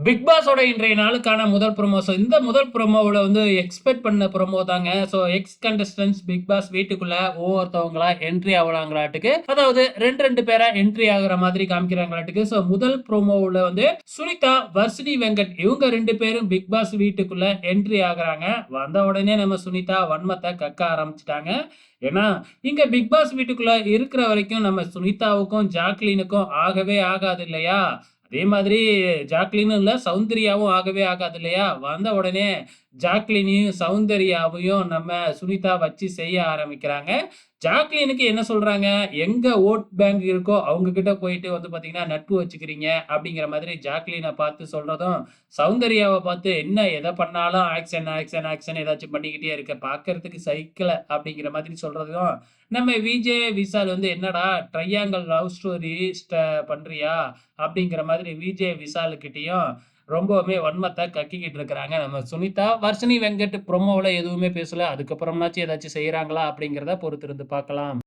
Big பாஸோட இன்றைய நாளுக்கான முதல் ப்ரோமோ. இந்த முதல் ப்ரோமோவுல எக்ஸ்பெக்ட் பண்ண ப்ரோமோ தாங்க. எக்ஸ் கண்டஸ்டன்ட்ஸ் பிக் பாஸ் வீட்டுக்குள்ள ஒவ்வொருத்தவங்களா என்ட்ரி ஆவலாங்களாட்டுக்கு. அதாவது 2 பேரா என்ட்ரி ஆகுற மாதிரி காமிக்கிறாங்களாட்டுக்கு. முதல் ப்ரோமோவுல சுனிதா, வர்ஷினி வெங்கட் இவங்க 2 பேரும் பிக் பாஸ் வீட்டுக்குள்ள என்ட்ரி ஆகுறாங்க. வந்த உடனே நம்ம சுனிதா வன்மத்த கக்க ஆரம்பிச்சுட்டாங்க. ஏன்னா, இங்க பிக் பாஸ் வீட்டுக்குள்ள இருக்கிற வரைக்கும் நம்ம சுனிதாவுக்கும், ஜாக்லினுக்கும் ஆகவே ஆகாது இல்லையா? அதே மாதிரி ஜாக்லினும் இல்ல, சௌந்தர்யாவும் ஆகவே ஆகாது இல்லையா? வந்த உடனே ஜாக்லினையும், சௌந்தர்யாவையும் நம்ம சுனிதா வச்சு செய்ய ஆரம்பிக்கிறாங்க. ஜாக்லினுக்கு என்ன சொல்றாங்க? எங்க வோட் பேங்க் இருக்கோ அவங்க கிட்ட போயிட்டு பார்த்தீங்கன்னா, நட்பு வச்சுக்கிறீங்க அப்படிங்கிற மாதிரி ஜாக்லின பார்த்து சொல்றதும், சௌந்தர்யாவ பார்த்து என்ன எத பண்ணாலும் ஆக்ஷன், ஆக்ஷன், ஆக்ஷன் ஏதாச்சும் பண்ணிக்கிட்டே இருக்க. பார்க்கறதுக்கு சகிக்கல அப்படிங்கிற மாதிரி சொல்றதும், நம்ம விஜே, விஷால் என்னடா ட்ரையாங்கிள் லவ் ஸ்டோரி பண்றியா? அப்படிங்கிற மாதிரி விஜே, விஷாலுக்கிட்டயும் ரொம்பவுமே வன்மத்த கக்கிக்கிட்டு இருக்கிறாங்க நம்ம சுனிதா. வர்ஷினி வெங்கட் ப்ரோமோவுல எதுவுமே பேசல. அதுக்கப்புறம்னாச்சும் ஏதாச்சும் செய்றாங்களா? அப்படிங்கிறத பொறுத்திருந்து பார்க்கலாம்.